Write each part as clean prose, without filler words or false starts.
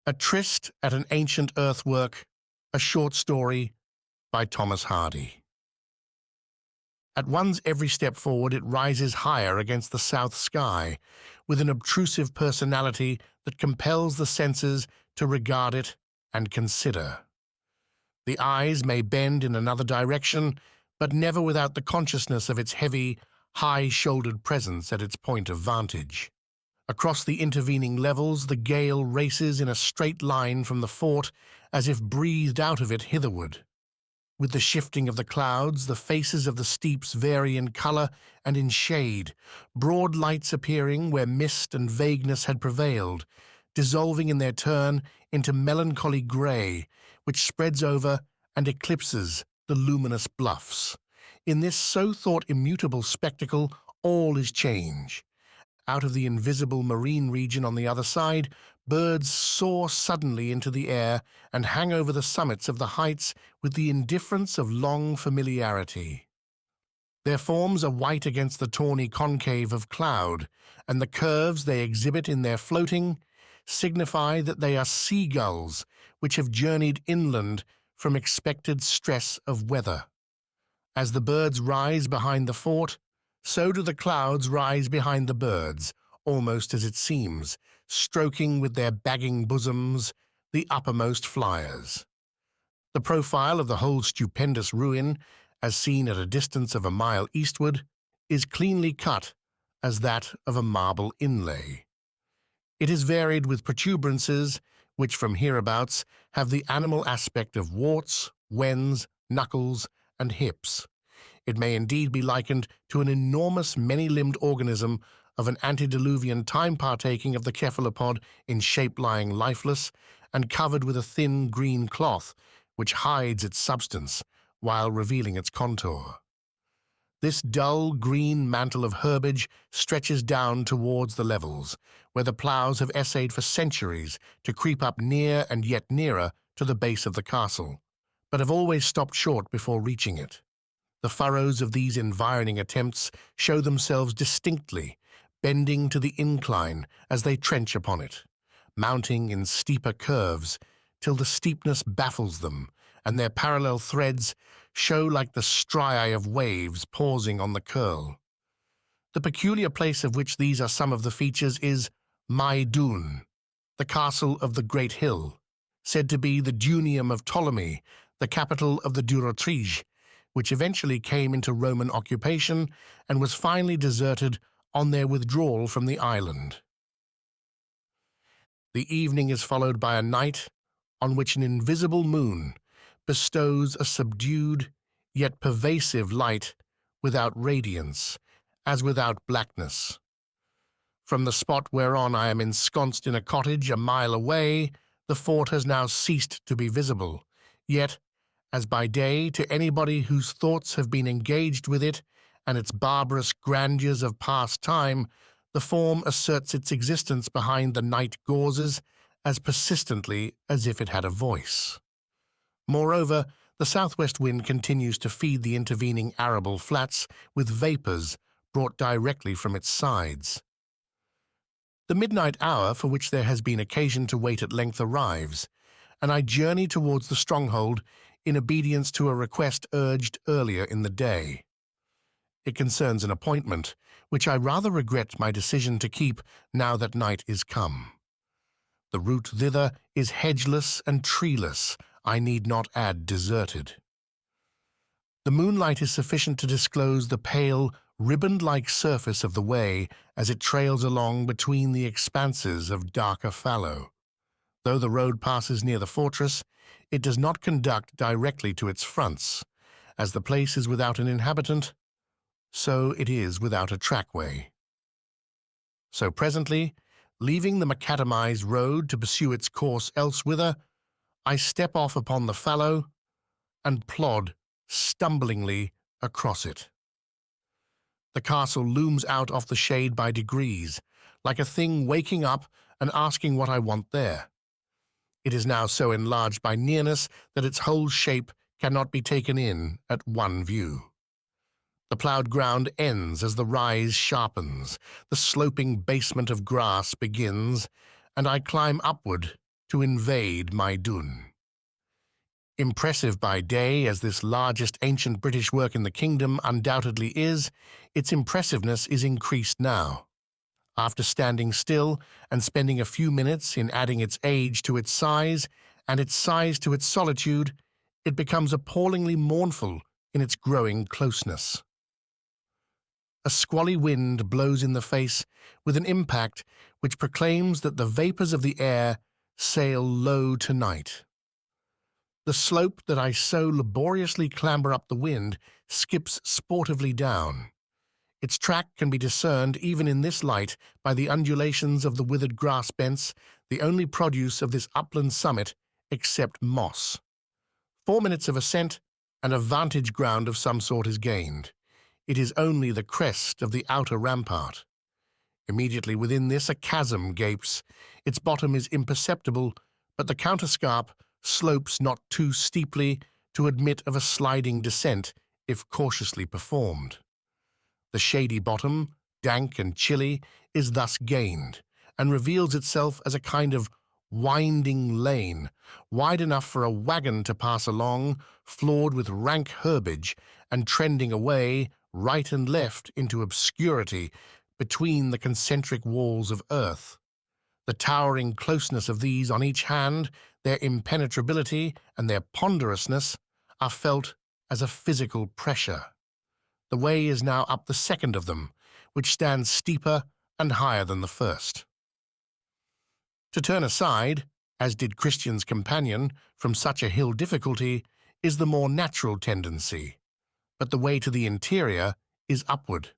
A Tryst at an Ancient Earthwork, a short story by Thomas Hardy. At one's every step forward, it rises higher against the south sky, with an obtrusive personality that compels the senses to regard it and consider. The eyes may bend in another direction, but never without the consciousness of its heavy, high-shouldered presence at its point of vantage. Across the intervening levels, the gale races in a straight line from the fort, as if breathed out of it hitherward. With the shifting of the clouds, the faces of the steeps vary in colour and in shade, broad lights appearing where mist and vagueness had prevailed, dissolving in their turn into melancholy grey, which spreads over and eclipses the luminous bluffs. In this so-thought immutable spectacle, all is change. Out of the invisible marine region on the other side, birds soar suddenly into the air and hang over the summits of the heights with the indifference of long familiarity. Their forms are white against the tawny concave of cloud, and the curves they exhibit in their floating signify that they are seagulls which have journeyed inland from expected stress of weather. As the birds rise behind the fort, so do the clouds rise behind the birds, almost as it seems, stroking with their bagging bosoms the uppermost flyers. The profile of the whole stupendous ruin, as seen at a distance of a mile eastward, is cleanly cut as that of a marble inlay. It is varied with protuberances, which from hereabouts have the animal aspect of warts, wens, knuckles, and hips. It may indeed be likened to an enormous many-limbed organism of an antediluvian time partaking of the cephalopod in shape lying lifeless and covered with a thin green cloth which hides its substance while revealing its contour. This dull green mantle of herbage stretches down towards the levels, where the ploughs have essayed for centuries to creep up near and yet nearer to the base of the castle, but have always stopped short before reaching it. The furrows of these environing attempts show themselves distinctly, bending to the incline as they trench upon it, mounting in steeper curves till the steepness baffles them, and their parallel threads show like the striae of waves pausing on the curl. The peculiar place of which these are some of the features is Maidun, the castle of the Great Hill, said to be the Dunium of Ptolemy, the capital of the Durotriges, which eventually came into Roman occupation and was finally deserted on their withdrawal from the island. The evening is followed by a night on which an invisible moon bestows a subdued yet pervasive light without radiance, as without blackness. From the spot whereon I am ensconced in a cottage a mile away, the fort has now ceased to be visible, yet as by day to anybody whose thoughts have been engaged with it and its barbarous grandeurs of past time, the form asserts its existence behind the night gauzes as persistently as if it had a voice. Moreover, the southwest wind continues to feed the intervening arable flats with vapours brought directly from its sides. The midnight hour for which there has been occasion to wait at length arrives, and I journey towards the stronghold in obedience to a request urged earlier in the day. It concerns an appointment, which I rather regret my decision to keep now that night is come. The route thither is hedgeless and treeless, I need not add deserted. The moonlight is sufficient to disclose the pale, riband-like surface of the way as it trails along between the expanses of darker fallow. Though the road passes near the fortress, it does not conduct directly to its fronts. As the place is without an inhabitant, so it is without a trackway. So presently, leaving the macadamized road to pursue its course elsewhither, I step off upon the fallow and plod stumblingly across it. The castle looms out of the shade by degrees, like a thing waking up and asking what I want there. It is now so enlarged by nearness that its whole shape cannot be taken in at one view. The ploughed ground ends as the rise sharpens, the sloping basement of grass begins, and I climb upward to invade my dun. Impressive by day as this largest ancient British work in the kingdom undoubtedly is, its impressiveness is increased now. After standing still and spending a few minutes in adding its age to its size and its size to its solitude, it becomes appallingly mournful in its growing closeness. A squally wind blows in the face with an impact which proclaims that the vapors of the air sail low tonight. The slope that I so laboriously clamber up the wind skips sportively down. Its track can be discerned even in this light by the undulations of the withered grass bents, the only produce of this upland summit except moss. 4 minutes of ascent, and a vantage ground of some sort is gained. It is only the crest of the outer rampart. Immediately within this a chasm gapes. Its bottom is imperceptible, but the counterscarp slopes not too steeply to admit of a sliding descent if cautiously performed. The shady bottom, dank and chilly, is thus gained, and reveals itself as a kind of winding lane, wide enough for a wagon to pass along, floored with rank herbage, and trending away, right and left, into obscurity between the concentric walls of earth. The towering closeness of these on each hand, their impenetrability and their ponderousness, are felt as a physical pressure. The way is now up the second of them, which stands steeper and higher than the first. To turn aside, as did Christian's companion, from such a hill difficulty, is the more natural tendency, but the way to the interior is upward.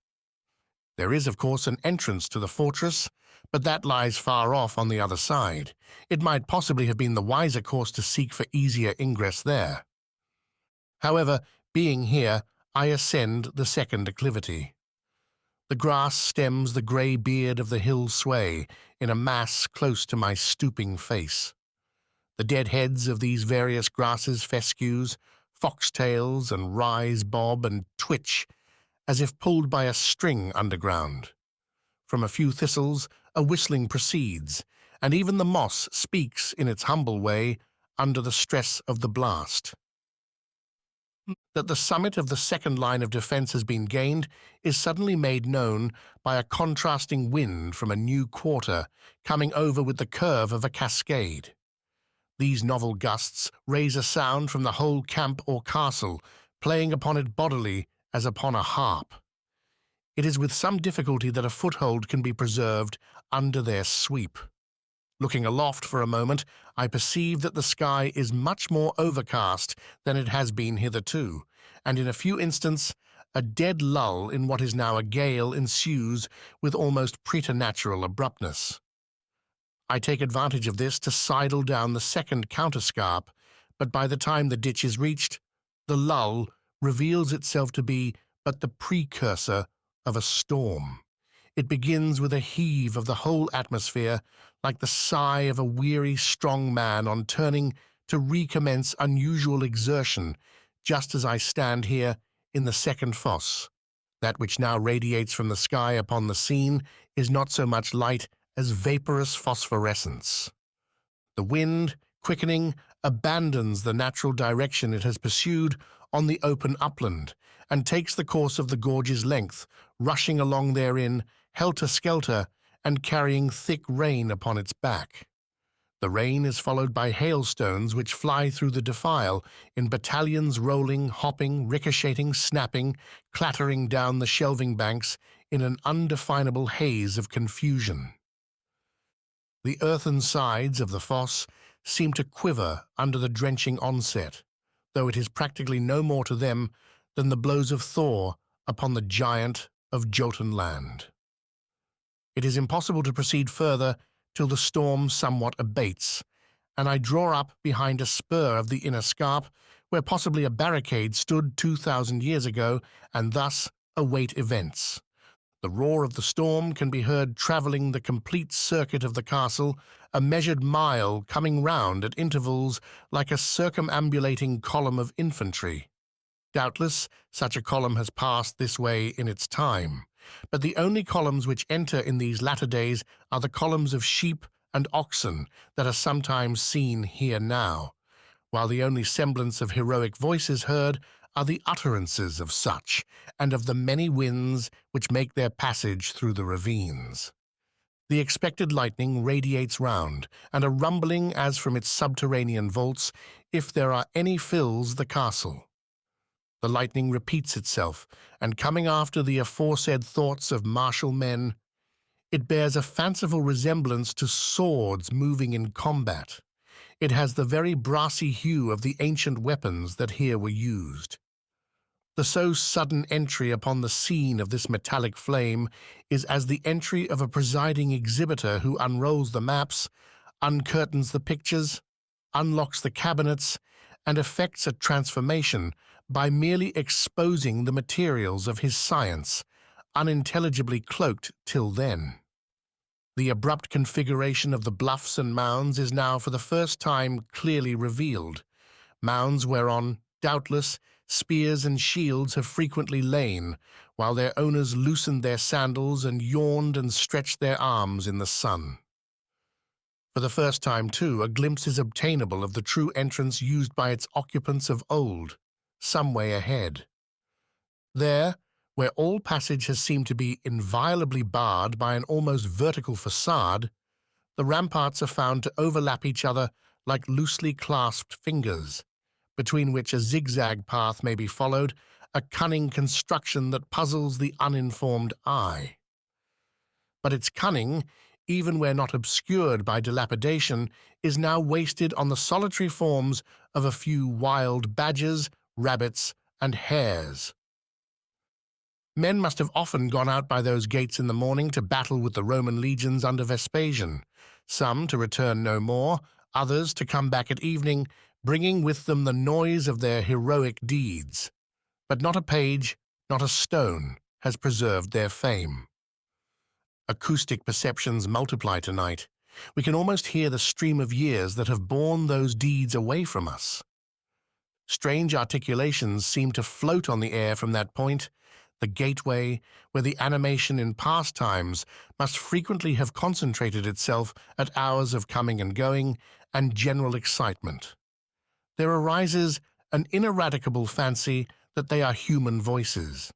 There is, of course, an entrance to the fortress, but that lies far off on the other side. It might possibly have been the wiser course to seek for easier ingress there. However, being here, I ascend the second acclivity. The grass stems the grey beard of the hill sway in a mass close to my stooping face. The dead heads of these various grasses fescues, foxtails and rise bob and twitch as if pulled by a string underground. From a few thistles a whistling proceeds, and even the moss speaks in its humble way under the stress of the blast. That the summit of the second line of defense has been gained is suddenly made known by a contrasting wind from a new quarter coming over with the curve of a cascade. These novel gusts raise a sound from the whole camp or castle, playing upon it bodily as upon a harp. It is with some difficulty that a foothold can be preserved under their sweep. Looking aloft for a moment, I perceive that the sky is much more overcast than it has been hitherto, and in a few instants a dead lull in what is now a gale ensues with almost preternatural abruptness. I take advantage of this to sidle down the second counterscarp, but by the time the ditch is reached, the lull reveals itself to be but the precursor of a storm. It begins with a heave of the whole atmosphere, like the sigh of a weary, strong man on turning to recommence unusual exertion, just as I stand here in the second fosse. That which now radiates from the sky upon the scene is not so much light as vaporous phosphorescence. The wind, quickening, abandons the natural direction it has pursued on the open upland, and takes the course of the gorge's length, rushing along therein, helter-skelter, and carrying thick rain upon its back. The rain is followed by hailstones which fly through the defile in battalions rolling, hopping, ricocheting, snapping, clattering down the shelving banks in an undefinable haze of confusion. The earthen sides of the fosse seem to quiver under the drenching onset, though it is practically no more to them than the blows of Thor upon the giant of Jotunland. It is impossible to proceed further till the storm somewhat abates, and I draw up behind a spur of the inner scarp, where possibly a barricade stood 2,000 years ago, and thus await events. The roar of the storm can be heard travelling the complete circuit of the castle, a measured mile coming round at intervals like a circumambulating column of infantry. Doubtless, such a column has passed this way in its time, but the only columns which enter in these latter days are the columns of sheep and oxen that are sometimes seen here now, while the only semblance of heroic voices heard are the utterances of such, and of the many winds which make their passage through the ravines. The expected lightning radiates round, and a rumbling as from its subterranean vaults, if there are any, fills the castle. The lightning repeats itself, and coming after the aforesaid thoughts of martial men, it bears a fanciful resemblance to swords moving in combat. It has the very brassy hue of the ancient weapons that here were used. The so sudden entry upon the scene of this metallic flame is as the entry of a presiding exhibitor who unrolls the maps, uncurtains the pictures, unlocks the cabinets, and effects a transformation by merely exposing the materials of his science, unintelligibly cloaked till then. The abrupt configuration of the bluffs and mounds is now for the first time clearly revealed, mounds whereon, doubtless, spears and shields have frequently lain, while their owners loosened their sandals and yawned and stretched their arms in the sun. For the first time, too, a glimpse is obtainable of the true entrance used by its occupants of old, some way ahead. There, where all passage has seemed to be inviolably barred by an almost vertical facade, the ramparts are found to overlap each other like loosely clasped fingers, between which a zigzag path may be followed, a cunning construction that puzzles the uninformed eye. But its cunning, even where not obscured by dilapidation, is now wasted on the solitary forms of a few wild badgers, rabbits, and hares. Men must have often gone out by those gates in the morning to battle with the Roman legions under Vespasian, some to return no more, others to come back at evening, bringing with them the noise of their heroic deeds. But not a page, not a stone, has preserved their fame. Acoustic perceptions multiply tonight. We can almost hear the stream of years that have borne those deeds away from us. Strange articulations seem to float on the air from that point, the gateway where the animation in past times must frequently have concentrated itself at hours of coming and going and general excitement. There arises an ineradicable fancy that they are human voices.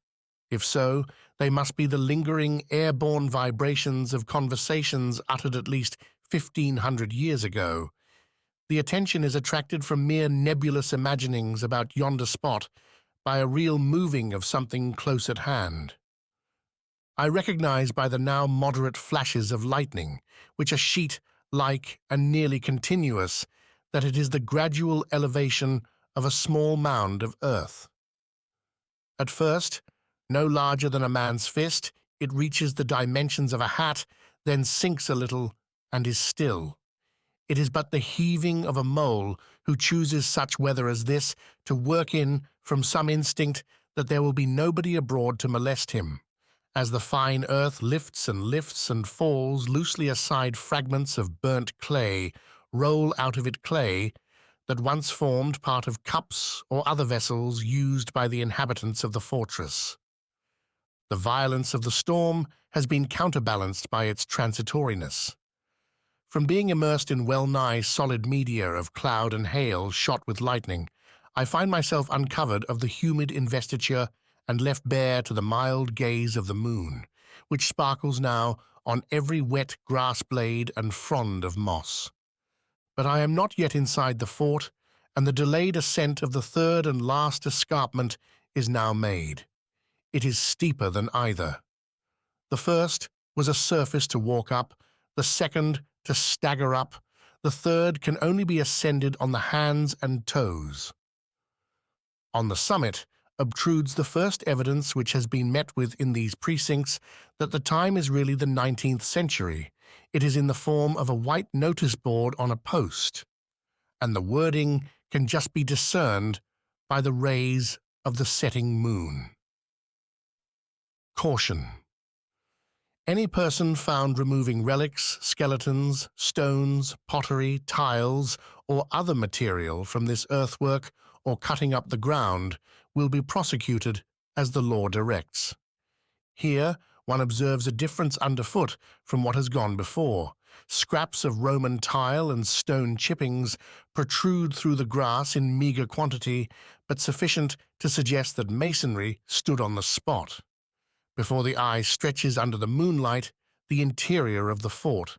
If so, they must be the lingering airborne vibrations of conversations uttered at least 1,500 years ago. The attention is attracted from mere nebulous imaginings about yonder spot by a real moving of something close at hand. I recognize by the now moderate flashes of lightning, which are sheet-like and nearly continuous, that it is the gradual elevation of a small mound of earth. At first, no larger than a man's fist, it reaches the dimensions of a hat, then sinks a little and is still. It is but the heaving of a mole who chooses such weather as this to work in from some instinct that there will be nobody abroad to molest him. As the fine earth lifts and falls loosely aside, fragments of burnt clay roll out of it, clay that once formed part of cups or other vessels used by the inhabitants of the fortress. The violence of the storm has been counterbalanced by its transitoriness. From being immersed in well-nigh solid media of cloud and hail shot with lightning, I find myself uncovered of the humid investiture and left bare to the mild gaze of the moon, which sparkles now on every wet grass blade and frond of moss. But I am not yet inside the fort, and the delayed ascent of the third and last escarpment is now made. It is steeper than either. The first was a surface to walk up, the second to stagger up, the third can only be ascended on the hands and toes. On the summit obtrudes the first evidence which has been met with in these precincts that the time is really the 19th century. It is in the form of a white notice board on a post, and the wording can just be discerned by the rays of the setting moon. Caution. Any person found removing relics, skeletons, stones, pottery, tiles, or other material from this earthwork or cutting up the ground will be prosecuted as the law directs. Here one observes a difference underfoot from what has gone before. Scraps of Roman tile and stone chippings protrude through the grass in meager quantity, but sufficient to suggest that masonry stood on the spot. Before the eye stretches under the moonlight, the interior of the fort.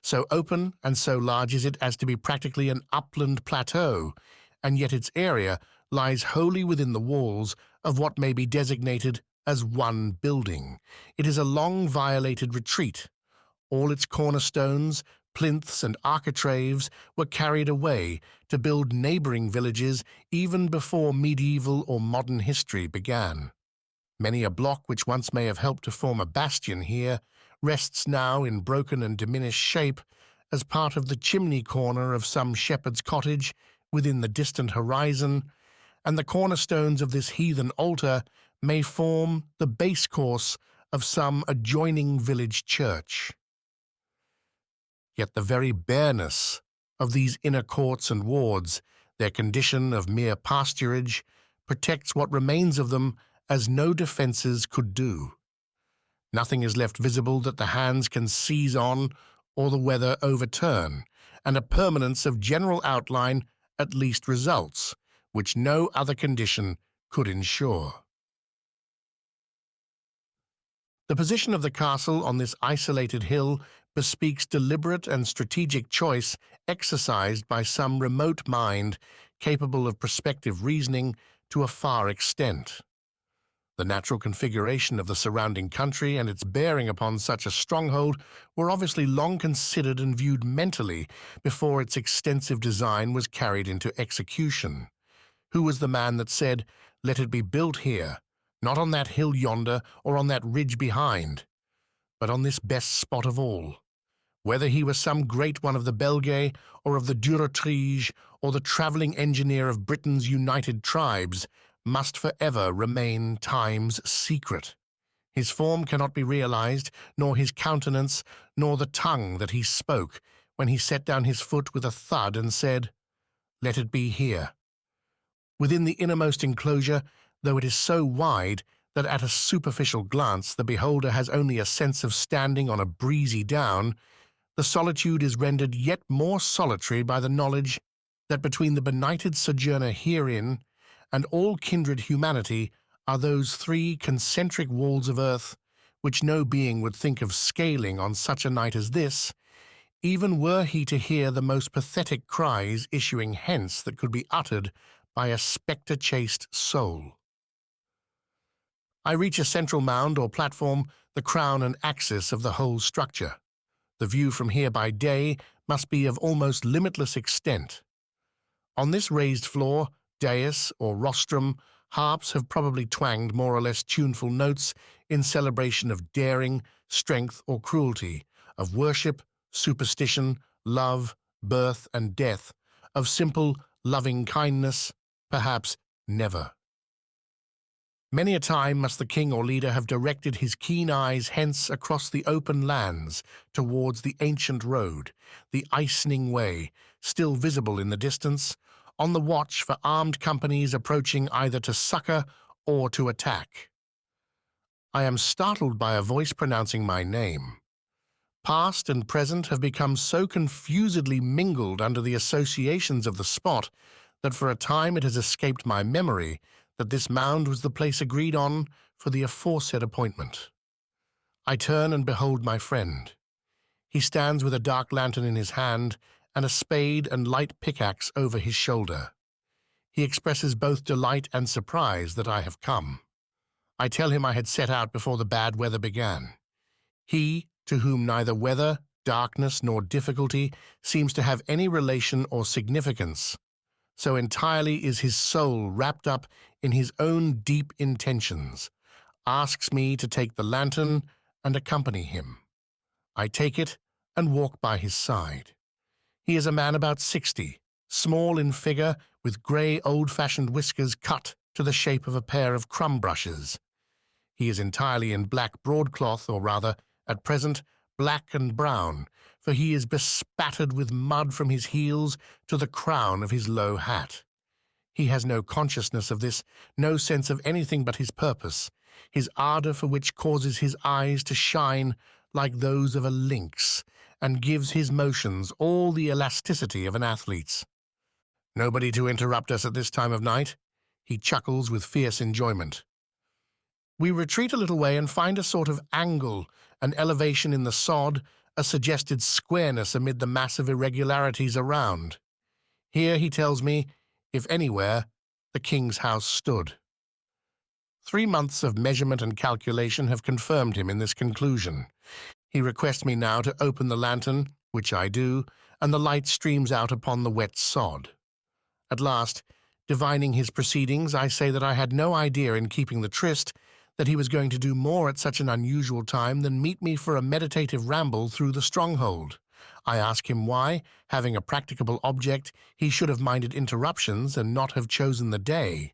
So open and so large is it as to be practically an upland plateau, and yet its area lies wholly within the walls of what may be designated as one building. It is a long violated retreat. All its cornerstones, plinths and architraves were carried away to build neighboring villages even before medieval or modern history began. Many a block which once may have helped to form a bastion here rests now in broken and diminished shape as part of the chimney corner of some shepherd's cottage within the distant horizon, and the cornerstones of this heathen altar may form the base course of some adjoining village church. Yet the very bareness of these inner courts and wards, their condition of mere pasturage, protects what remains of them as no defences could do. Nothing is left visible that the hands can seize on or the weather overturn, and a permanence of general outline at least results, which no other condition could ensure. The position of the castle on this isolated hill bespeaks deliberate and strategic choice exercised by some remote mind capable of prospective reasoning to a far extent. The natural configuration of the surrounding country and its bearing upon such a stronghold were obviously long considered and viewed mentally before its extensive design was carried into execution. Who was the man that said, "Let it be built here, not on that hill yonder or on that ridge behind, but on this best spot of all"? Whether he was some great one of the Belgae or of the Durotrige or the travelling engineer of Britain's united tribes, must forever remain time's secret. His form cannot be realized, nor his countenance, nor the tongue that he spoke, when he set down his foot with a thud and said, "Let it be here." Within the innermost enclosure, though it is so wide that at a superficial glance the beholder has only a sense of standing on a breezy down, the solitude is rendered yet more solitary by the knowledge that between the benighted sojourner herein and all kindred humanity are those three concentric walls of earth, which no being would think of scaling on such a night as this, even were he to hear the most pathetic cries issuing hence that could be uttered by a spectre-chased soul. I reach a central mound or platform, the crown and axis of the whole structure. The view from here by day must be of almost limitless extent. On this raised floor, dais or rostrum, harps have probably twanged more or less tuneful notes in celebration of daring, strength or cruelty, of worship, superstition, love, birth and death, of simple, loving kindness, perhaps never. Many a time must the king or leader have directed his keen eyes hence across the open lands towards the ancient road, the Icening Way, still visible in the distance, on the watch for armed companies approaching either to succor or to attack. I am startled by a voice pronouncing my name. Past and present have become so confusedly mingled under the associations of the spot that for a time it has escaped my memory that this mound was the place agreed on for the aforesaid appointment. I turn and behold my friend. He stands with a dark lantern in his hand and a spade and light pickaxe over his shoulder. He expresses both delight and surprise that I have come. I tell him I had set out before the bad weather began. He, to whom neither weather, darkness, nor difficulty seems to have any relation or significance, so entirely is his soul wrapped up in his own deep intentions, asks me to take the lantern and accompany him. I take it and walk by his side. He is a man about 60, small in figure, with grey old-fashioned whiskers cut to the shape of a pair of crumb brushes. He is entirely in black broadcloth, or rather, at present, black and brown, for he is bespattered with mud from his heels to the crown of his low hat. He has no consciousness of this, no sense of anything but his purpose, his ardour for which causes his eyes to shine like those of a lynx, and gives his motions all the elasticity of an athlete's. "Nobody to interrupt us at this time of night?" He chuckles with fierce enjoyment. We retreat a little way and find a sort of angle, an elevation in the sod, a suggested squareness amid the massive irregularities around. Here, he tells me, if anywhere, the king's house stood. 3 months of measurement and calculation have confirmed him in this conclusion. He requests me now to open the lantern, which I do, and the light streams out upon the wet sod. At last, divining his proceedings, I say that I had no idea in keeping the tryst that he was going to do more at such an unusual time than meet me for a meditative ramble through the stronghold. I ask him why, having a practicable object, he should have minded interruptions and not have chosen the day.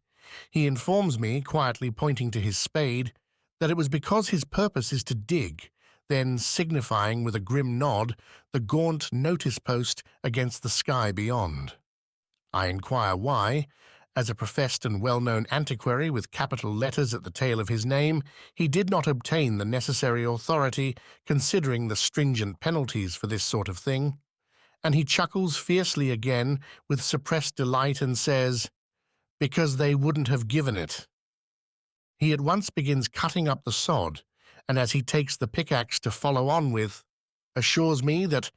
He informs me, quietly pointing to his spade, that it was because his purpose is to dig, then signifying with a grim nod the gaunt notice post against the sky beyond. I inquire why. As a professed and well-known antiquary with capital letters at the tail of his name, he did not obtain the necessary authority, considering the stringent penalties for this sort of thing. And he chuckles fiercely again with suppressed delight and says, "Because they wouldn't have given it." He at once begins cutting up the sod, and as he takes the pickaxe to follow on with, assures me that,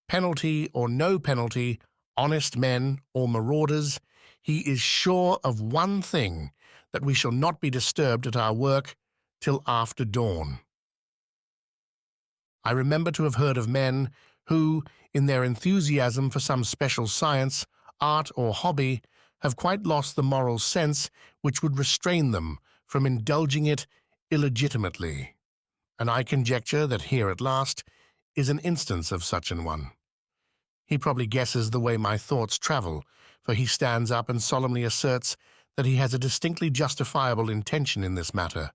penalty or no penalty, honest men or marauders, he is sure of one thing, that we shall not be disturbed at our work till after dawn. I remember to have heard of men who, in their enthusiasm for some special science, art, or hobby, have quite lost the moral sense which would restrain them from indulging it illegitimately, and I conjecture that here at last is an instance of such an one. He probably guesses the way my thoughts travel, for he stands up and solemnly asserts that he has a distinctly justifiable intention in this matter,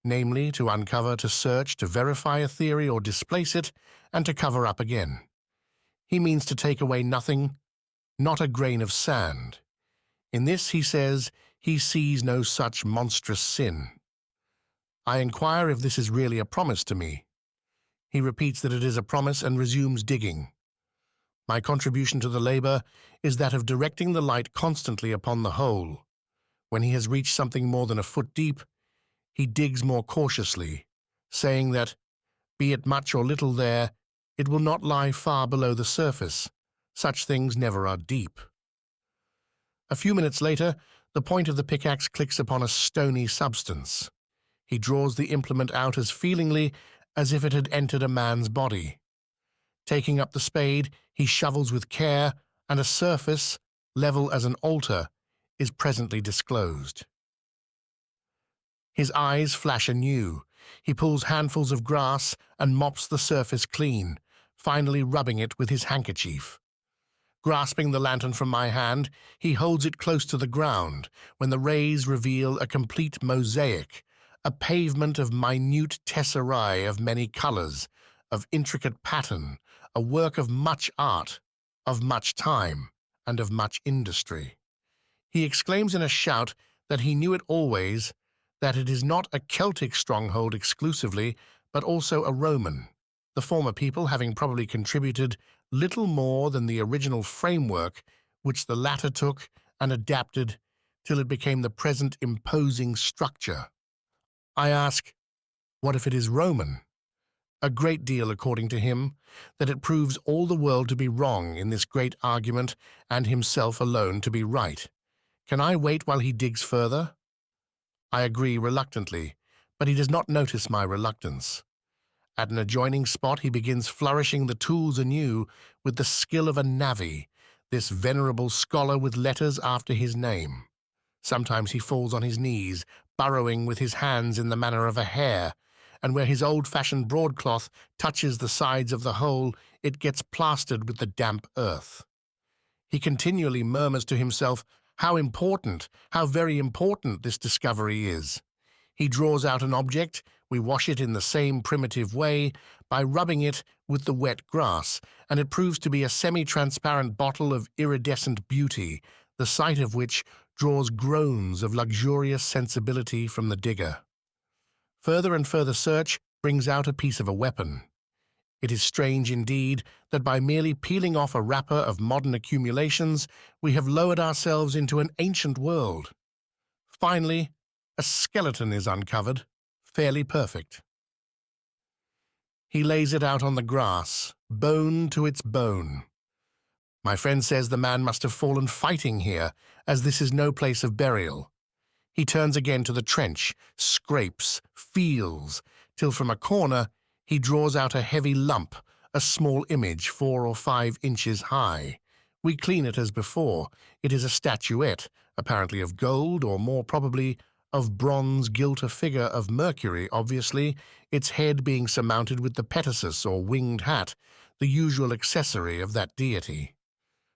namely to uncover, to search, to verify a theory or displace it, and to cover up again. He means to take away nothing, not a grain of sand. In this, he says, he sees no such monstrous sin. I inquire if this is really a promise to me. He repeats that it is a promise and resumes digging. My contribution to the labor is that of directing the light constantly upon the hole. When he has reached something more than a foot deep, he digs more cautiously, saying that, be it much or little there, it will not lie far below the surface. Such things never are deep. A few minutes later, the point of the pickaxe clicks upon a stony substance. He draws the implement out as feelingly as if it had entered a man's body. Taking up the spade, he shovels with care, and a surface, level as an altar, is presently disclosed. His eyes flash anew. He pulls handfuls of grass and mops the surface clean, finally rubbing it with his handkerchief. Grasping the lantern from my hand, he holds it close to the ground, when the rays reveal a complete mosaic, a pavement of minute tesserae of many colors, of intricate pattern, a work of much art, of much time, and of much industry. He exclaims in a shout that he knew it always, that it is not a Celtic stronghold exclusively, but also a Roman, the former people having probably contributed little more than the original framework which the latter took and adapted till it became the present imposing structure. I ask, what if it is Roman? A great deal, according to him, that it proves all the world to be wrong in this great argument and himself alone to be right. Can I wait while he digs further? I agree reluctantly, but he does not notice my reluctance. At an adjoining spot he begins flourishing the tools anew with the skill of a navvy, this venerable scholar with letters after his name. Sometimes he falls on his knees, burrowing with his hands in the manner of a hare, and where his old-fashioned broadcloth touches the sides of the hole, it gets plastered with the damp earth. He continually murmurs to himself how important, how very important this discovery is. He draws out an object, we wash it in the same primitive way, by rubbing it with the wet grass, and it proves to be a semi-transparent bottle of iridescent beauty, the sight of which draws groans of luxurious sensibility from the digger. Further and further search brings out a piece of a weapon. It is strange indeed that by merely peeling off a wrapper of modern accumulations, we have lowered ourselves into an ancient world. Finally, a skeleton is uncovered, fairly perfect. He lays it out on the grass, bone to its bone. My friend says the man must have fallen fighting here, as this is no place of burial. He turns again to the trench, scrapes, feels, till from a corner he draws out a heavy lump, a small image 4 or 5 inches high. We clean it as before. It is a statuette, apparently of gold, or more probably of bronze, gilt a figure of Mercury, obviously, its head being surmounted with the petasus or winged hat, the usual accessory of that deity.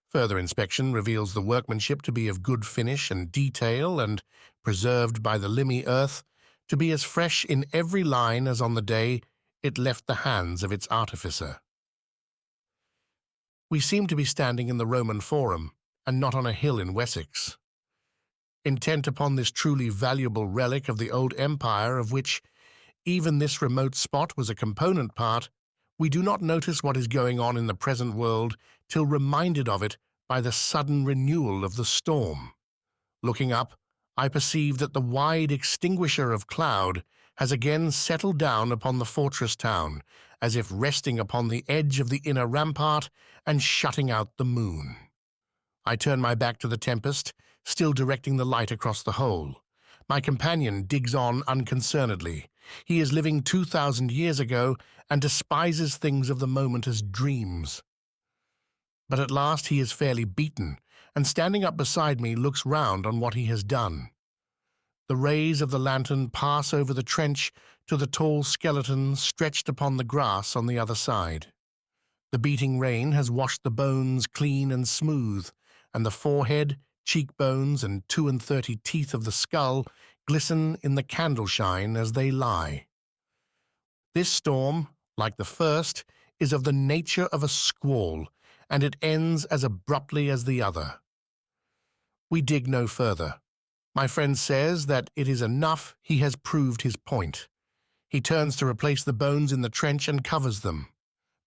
Further inspection reveals the workmanship to be of good finish and detail and, preserved by the limy earth, to be as fresh in every line as on the day it left the hands of its artificer. We seem to be standing in the Roman Forum, and not on a hill in Wessex. Intent upon this truly valuable relic of the old empire of which even this remote spot was a component part, we do not notice what is going on in the present world till reminded of it by the sudden renewal of the storm. Looking up, I perceive that the wide extinguisher of cloud has again settled down upon the fortress town, as if resting upon the edge of the inner rampart and shutting out the moon. I turn my back to the tempest, still directing the light across the whole. My companion digs on unconcernedly. He is living 2,000 years ago and despises things of the moment as dreams. But at last he is fairly beaten, and standing up beside me looks round on what he has done. The rays of the lantern pass over the trench to the tall skeleton stretched upon the grass on the other side. The beating rain has washed the bones clean and smooth, and the forehead, cheekbones, and 32 teeth of the skull glisten in the candle shine as they lie. This storm, like the first, is of the nature of a squall, and it ends as abruptly as the other. We dig no further. My friend says that it is enough he has proved his point. He turns to replace the bones in the trench and covers them,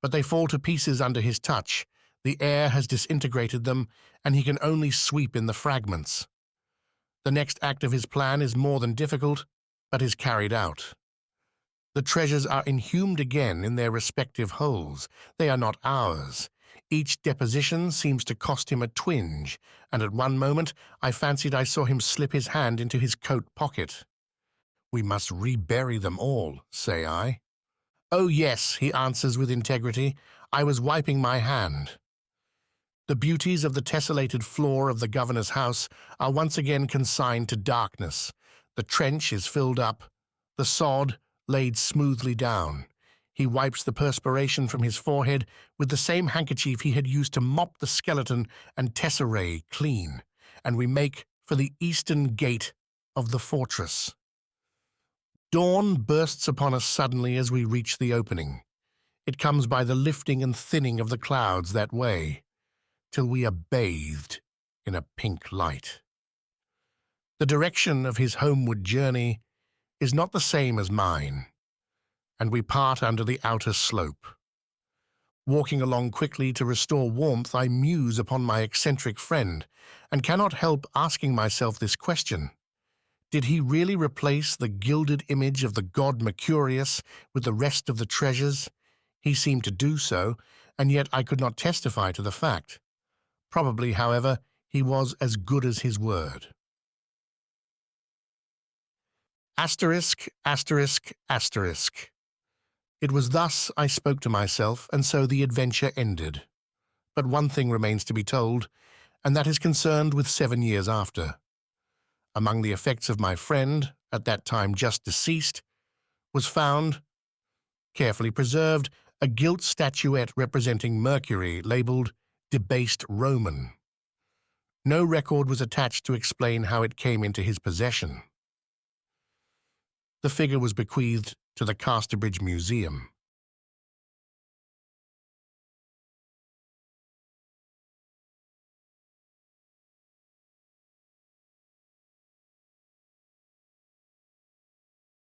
but they fall to pieces under his touch. The air has disintegrated them, and he can only sweep in the fragments. The next act of his plan is more than difficult, but is carried out. The treasures are inhumed again in their respective holes. They are not ours. Each deposition seems to cost him a twinge, and at one moment I fancied I saw him slip his hand into his coat pocket. "We must rebury them all," say I. "Oh yes," he answers with integrity. "I was wiping my hand." The beauties of the tessellated floor of the governor's house are once again consigned to darkness. The trench is filled up, the sod laid smoothly down. He wipes the perspiration from his forehead with the same handkerchief he had used to mop the skeleton and tesserae clean, and we make for the eastern gate of the fortress. Dawn bursts upon us suddenly as we reach the opening. It comes by the lifting and thinning of the clouds that way, till we are bathed in a pink light. The direction of his homeward journey is not the same as mine, and we part under the outer slope. Walking along quickly to restore warmth, I muse upon my eccentric friend, and cannot help asking myself this question. Did he really replace the gilded image of the god Mercurius with the rest of the treasures? He seemed to do so, and yet I could not testify to the fact. Probably, however, he was as good as his word. Asterisk, asterisk, asterisk. It was thus I spoke to myself, and so the adventure ended. But one thing remains to be told, and that is concerned with 7 years after. Among the effects of my friend, at that time just deceased, was found, carefully preserved, a gilt statuette representing Mercury, labelled "Debased Roman." No record was attached to explain how it came into his possession. The figure was bequeathed to the Casterbridge Museum.